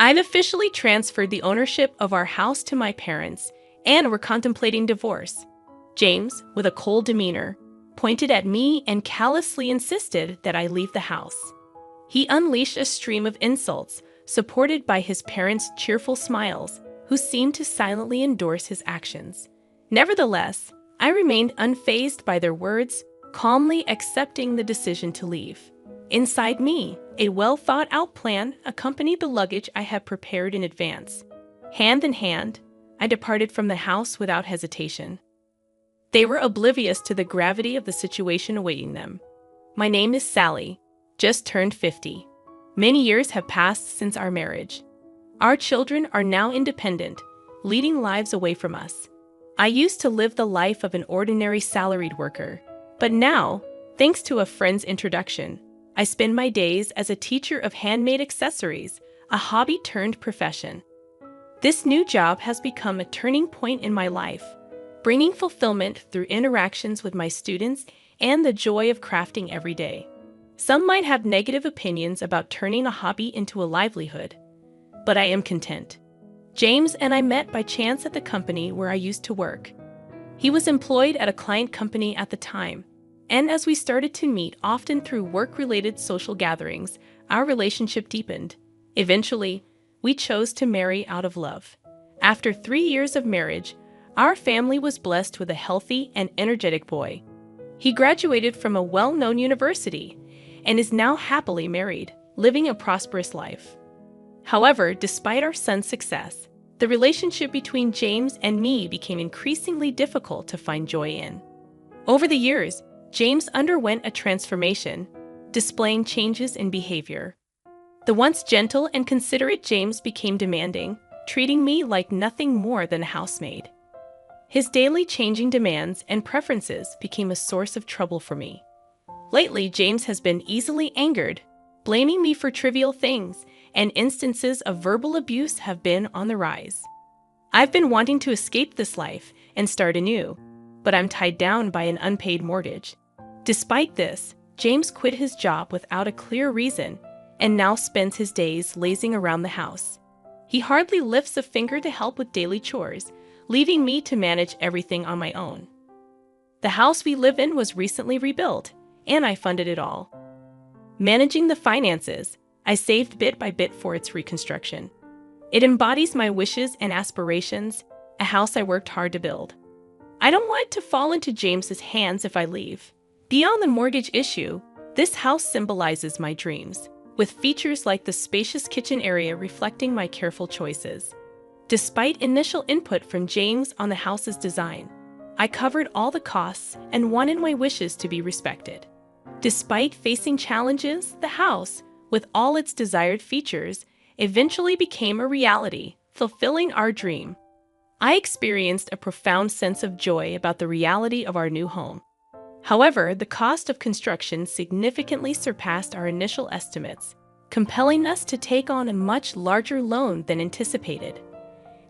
I've officially transferred the ownership of our house to my parents, and we're contemplating divorce. James, with a cold demeanor, pointed at me and callously insisted that I leave the house. He unleashed a stream of insults, supported by his parents' cheerful smiles, who seemed to silently endorse his actions. Nevertheless, I remained unfazed by their words, calmly accepting the decision to leave. Inside me, a well-thought-out plan accompanied the luggage I had prepared in advance. Hand in hand, I departed from the house without hesitation. They were oblivious to the gravity of the situation awaiting them. My name is Sally, just turned 50. Many years have passed since our marriage. Our children are now independent, leading lives away from us. I used to live the life of an ordinary salaried worker, but now, thanks to a friend's introduction, I spend my days as a teacher of handmade accessories, a hobby turned profession. This new job has become a turning point in my life, bringing fulfillment through interactions with my students and the joy of crafting every day. Some might have negative opinions about turning a hobby into a livelihood, but I am content. James and I met by chance at the company where I used to work. He was employed at a client company at the time, and as we started to meet often through work-related social gatherings, our relationship deepened. Eventually, we chose to marry out of love. After 3 years of marriage, our family was blessed with a healthy and energetic boy. He graduated from a well-known university and is now happily married, living a prosperous life. However, despite our son's success, the relationship between James and me became increasingly difficult to find joy in. Over the years, James underwent a transformation, displaying changes in behavior. The once gentle and considerate James became demanding, treating me like nothing more than a housemaid. His daily changing demands and preferences became a source of trouble for me. Lately, James has been easily angered, blaming me for trivial things, and instances of verbal abuse have been on the rise. I've been wanting to escape this life and start anew, but I'm tied down by an unpaid mortgage. Despite this, James quit his job without a clear reason and now spends his days lazing around the house. He hardly lifts a finger to help with daily chores, leaving me to manage everything on my own. The house we live in was recently rebuilt, and I funded it all. Managing the finances, I saved bit by bit for its reconstruction. It embodies my wishes and aspirations, a house I worked hard to build. I don't want it to fall into James's hands if I leave. Beyond the mortgage issue, this house symbolizes my dreams, with features like the spacious kitchen area reflecting my careful choices. Despite initial input from James on the house's design, I covered all the costs and wanted my wishes to be respected. Despite facing challenges, the house, with all its desired features, eventually became a reality, fulfilling our dream. I experienced a profound sense of joy about the reality of our new home. However, the cost of construction significantly surpassed our initial estimates, compelling us to take on a much larger loan than anticipated.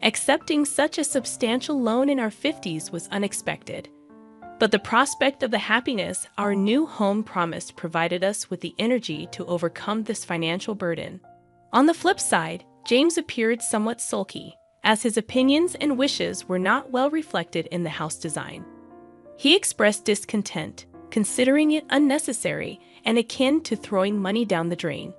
Accepting such a substantial loan in our 50s was unexpected, but the prospect of the happiness our new home promised provided us with the energy to overcome this financial burden. On the flip side, James appeared somewhat sulky, as his opinions and wishes were not well reflected in the house design. He expressed discontent, considering it unnecessary and akin to throwing money down the drain.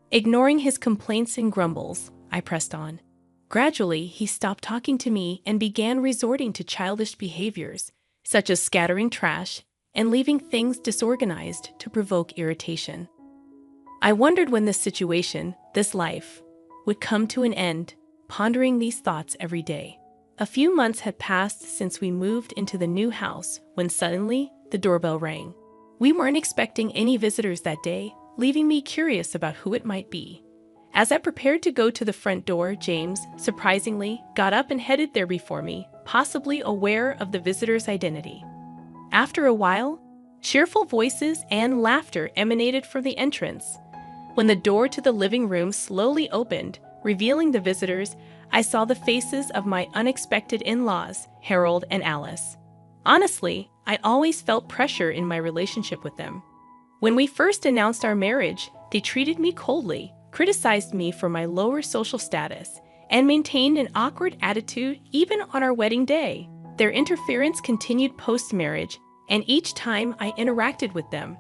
Ignoring his complaints and grumbles, I pressed on. Gradually, he stopped talking to me and began resorting to childish behaviors, such as scattering trash and leaving things disorganized to provoke irritation. I wondered when this situation, this life, would come to an end, pondering these thoughts every day. A few months had passed since we moved into the new house when suddenly the doorbell rang. We weren't expecting any visitors that day, leaving me curious about who it might be. As I prepared to go to the front door, James, surprisingly, got up and headed there before me, possibly aware of the visitor's identity. After a while, cheerful voices and laughter emanated from the entrance. When the door to the living room slowly opened, revealing the visitors, I saw the faces of my unexpected in-laws, Harold and Alice. Honestly, I always felt pressure in my relationship with them. When we first announced our marriage, they treated me coldly, criticized me for my lower social status, and maintained an awkward attitude even on our wedding day. Their interference continued post-marriage, and each time I interacted with them,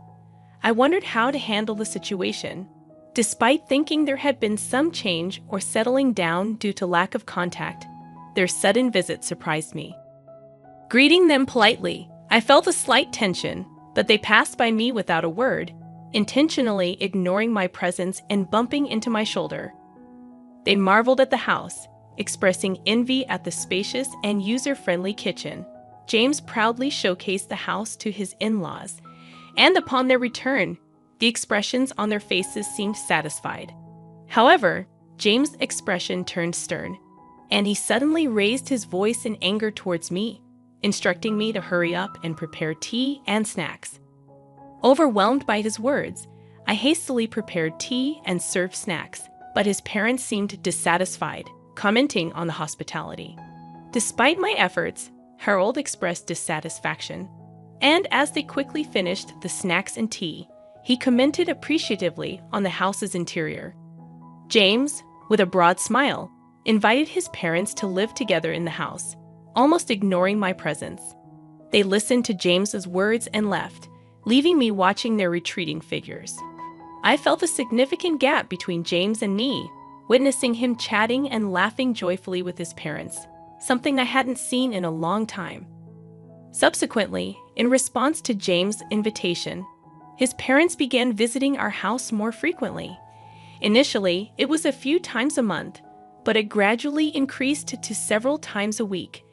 I wondered how to handle the situation. Despite thinking there had been some change or settling down due to lack of contact, their sudden visit surprised me. Greeting them politely, I felt a slight tension, but they passed by me without a word, intentionally ignoring my presence and bumping into my shoulder. They marveled at the house, expressing envy at the spacious and user-friendly kitchen. James proudly showcased the house to his in-laws, and upon their return, the expressions on their faces seemed satisfied. However, James' expression turned stern, and he suddenly raised his voice in anger towards me, instructing me to hurry up and prepare tea and snacks. Overwhelmed by his words, I hastily prepared tea and served snacks, but his parents seemed dissatisfied, commenting on the hospitality. Despite my efforts, Harold expressed dissatisfaction, and as they quickly finished the snacks and tea, he commented appreciatively on the house's interior. James, with a broad smile, invited his parents to live together in the house, almost ignoring my presence. They listened to James's words and left, leaving me watching their retreating figures. I felt a significant gap between James and me, witnessing him chatting and laughing joyfully with his parents, something I hadn't seen in a long time. Subsequently, in response to James' invitation, his parents began visiting our house more frequently. Initially, it was a few times a month, but it gradually increased to several times a week,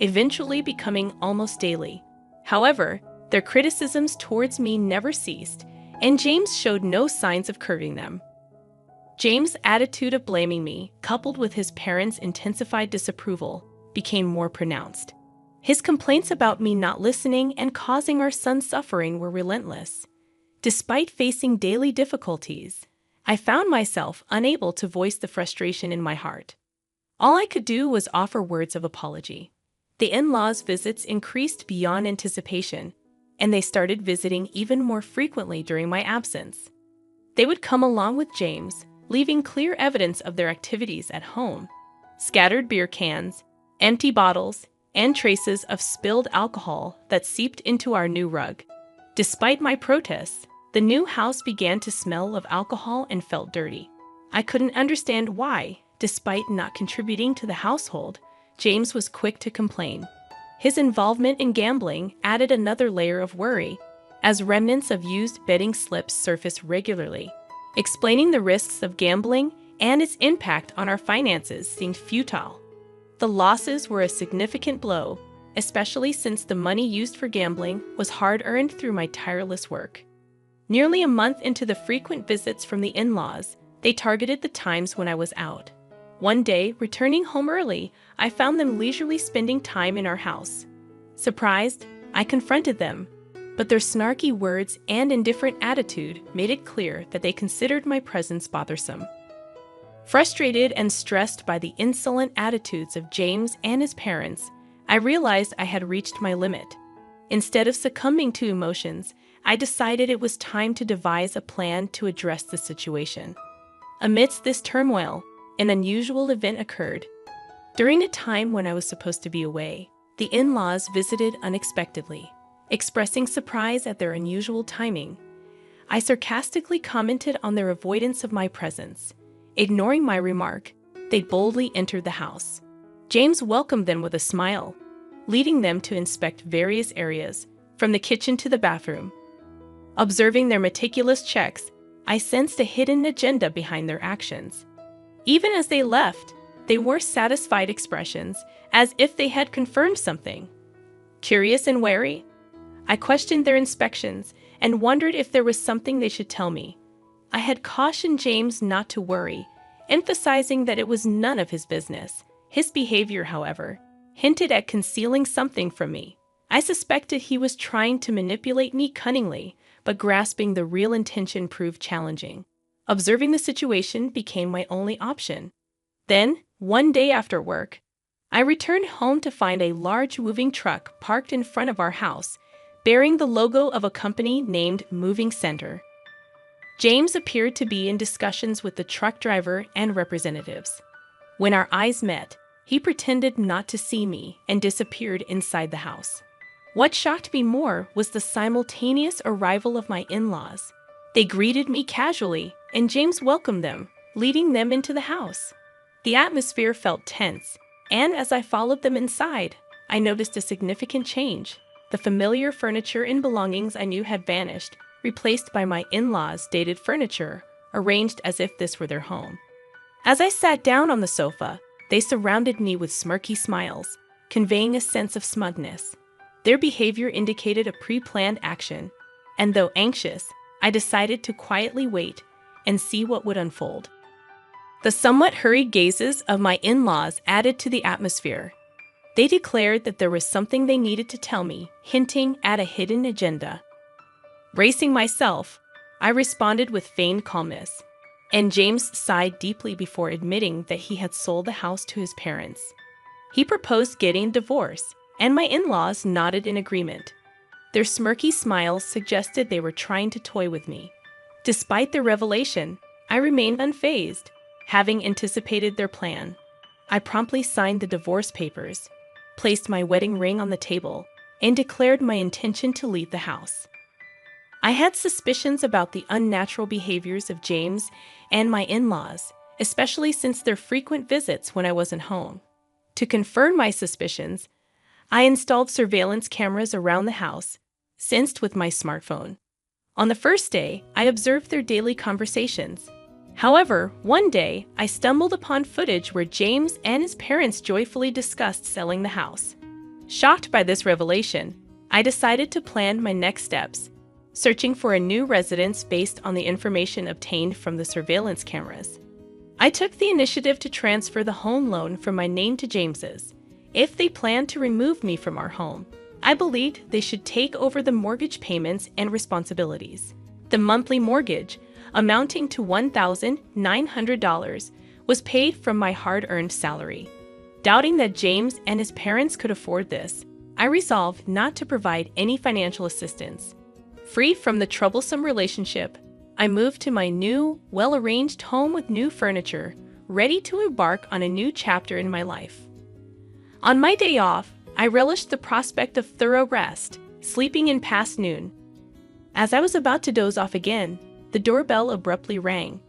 eventually becoming almost daily. However, their criticisms towards me never ceased, and James showed no signs of curbing them. James' attitude of blaming me, coupled with his parents' intensified disapproval, became more pronounced. His complaints about me not listening and causing our son suffering were relentless. Despite facing daily difficulties, I found myself unable to voice the frustration in my heart. All I could do was offer words of apology. The in-laws' visits increased beyond anticipation, and they started visiting even more frequently during my absence. They would come along with James, leaving clear evidence of their activities at home: scattered beer cans, empty bottles, and traces of spilled alcohol that seeped into our new rug. Despite my protests, the new house began to smell of alcohol and felt dirty. I couldn't understand why, despite not contributing to the household, James was quick to complain. His involvement in gambling added another layer of worry, as remnants of used betting slips surfaced regularly. Explaining the risks of gambling and its impact on our finances seemed futile. The losses were a significant blow, especially since the money used for gambling was hard-earned through my tireless work. Nearly a month into the frequent visits from the in-laws, they targeted the times when I was out. One day, returning home early, I found them leisurely spending time in our house. Surprised, I confronted them, but their snarky words and indifferent attitude made it clear that they considered my presence bothersome. Frustrated and stressed by the insolent attitudes of James and his parents, I realized I had reached my limit. Instead of succumbing to emotions, I decided it was time to devise a plan to address the situation. Amidst this turmoil, an unusual event occurred. During a time when I was supposed to be away, the in-laws visited unexpectedly, expressing surprise at their unusual timing. I sarcastically commented on their avoidance of my presence. Ignoring my remark, they boldly entered the house. James welcomed them with a smile, leading them to inspect various areas, from the kitchen to the bathroom. Observing their meticulous checks, I sensed a hidden agenda behind their actions. Even as they left, they wore satisfied expressions, as if they had confirmed something. Curious and wary, I questioned their inspections and wondered if there was something they should tell me. I had cautioned James not to worry, emphasizing that it was none of his business. His behavior, however, hinted at concealing something from me. I suspected he was trying to manipulate me cunningly, but grasping the real intention proved challenging. Observing the situation became my only option. Then, one day after work, I returned home to find a large moving truck parked in front of our house, bearing the logo of a company named Moving Center. James appeared to be in discussions with the truck driver and representatives. When our eyes met, he pretended not to see me and disappeared inside the house. What shocked me more was the simultaneous arrival of my in-laws. They greeted me casually, and James welcomed them, leading them into the house. The atmosphere felt tense, and as I followed them inside, I noticed a significant change. The familiar furniture and belongings I knew had vanished, replaced by my in-laws' dated furniture, arranged as if this were their home. As I sat down on the sofa, they surrounded me with smirky smiles, conveying a sense of smugness. Their behavior indicated a pre-planned action, and though anxious, I decided to quietly wait and see what would unfold. The somewhat hurried gazes of my in-laws added to the atmosphere. They declared that there was something they needed to tell me, hinting at a hidden agenda. Bracing myself, I responded with feigned calmness, and James sighed deeply before admitting that he had sold the house to his parents. He proposed getting a divorce, and my in-laws nodded in agreement. Their smirky smiles suggested they were trying to toy with me. Despite the revelation, I remained unfazed, having anticipated their plan. I promptly signed the divorce papers, placed my wedding ring on the table, and declared my intention to leave the house. I had suspicions about the unnatural behaviors of James and my in-laws, especially since their frequent visits when I wasn't home. To confirm my suspicions, I installed surveillance cameras around the house, synced with my smartphone. On the first day, I observed their daily conversations. However, one day, I stumbled upon footage where James and his parents joyfully discussed selling the house. Shocked by this revelation, I decided to plan my next steps, searching for a new residence based on the information obtained from the surveillance cameras. I took the initiative to transfer the home loan from my name to James's. If they planned to remove me from our home, I believed they should take over the mortgage payments and responsibilities. The monthly mortgage, amounting to $1,900, was paid from my hard-earned salary. Doubting that James and his parents could afford this, I resolved not to provide any financial assistance. Free from the troublesome relationship, I moved to my new, well-arranged home with new furniture, ready to embark on a new chapter in my life. On my day off, I relished the prospect of thorough rest, sleeping in past noon. As I was about to doze off again, the doorbell abruptly rang.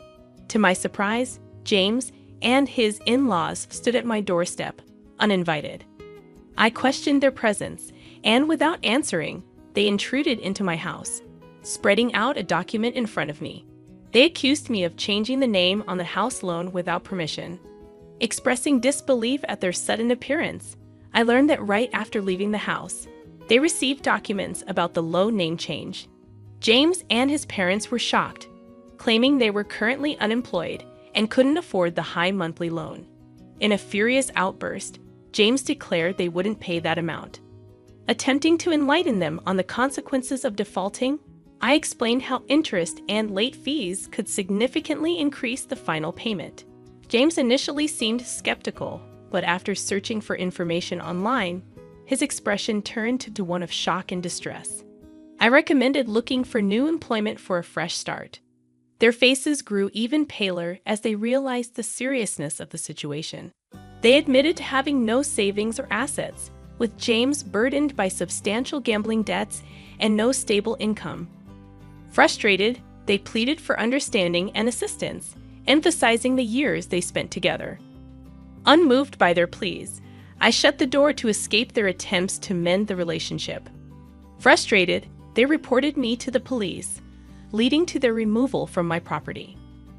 To my surprise, James and his in-laws stood at my doorstep, uninvited. I questioned their presence, and without answering, they intruded into my house, spreading out a document in front of me. They accused me of changing the name on the house loan without permission. Expressing disbelief at their sudden appearance, I learned that right after leaving the house, they received documents about the loan name change. James and his parents were shocked, claiming they were currently unemployed and couldn't afford the high monthly loan. In a furious outburst, James declared they wouldn't pay that amount. Attempting to enlighten them on the consequences of defaulting, I explained how interest and late fees could significantly increase the final payment. James initially seemed skeptical, but after searching for information online, his expression turned to one of shock and distress. I recommended looking for new employment for a fresh start. Their faces grew even paler as they realized the seriousness of the situation. They admitted to having no savings or assets, with James burdened by substantial gambling debts and no stable income. Frustrated, they pleaded for understanding and assistance, emphasizing the years they spent together. Unmoved by their pleas, I shut the door to escape their attempts to mend the relationship. Frustrated, they reported me to the police, leading to their removal from my property.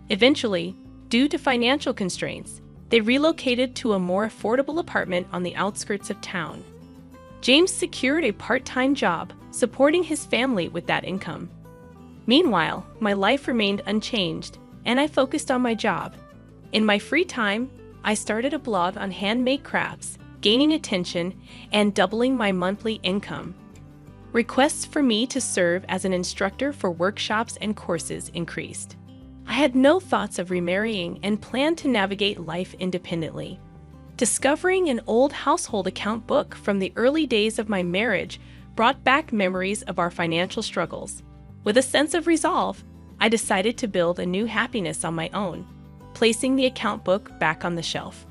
Eventually, due to financial constraints, they relocated to a more affordable apartment on the outskirts of town. James secured a part-time job, supporting his family with that income. Meanwhile, my life remained unchanged, and I focused on my job. In my free time, I started a blog on handmade crafts, gaining attention and doubling my monthly income. Requests for me to serve as an instructor for workshops and courses increased. I had no thoughts of remarrying and planned to navigate life independently. Discovering an old household account book from the early days of my marriage brought back memories of our financial struggles. With a sense of resolve, I decided to build a new happiness on my own, placing the account book back on the shelf.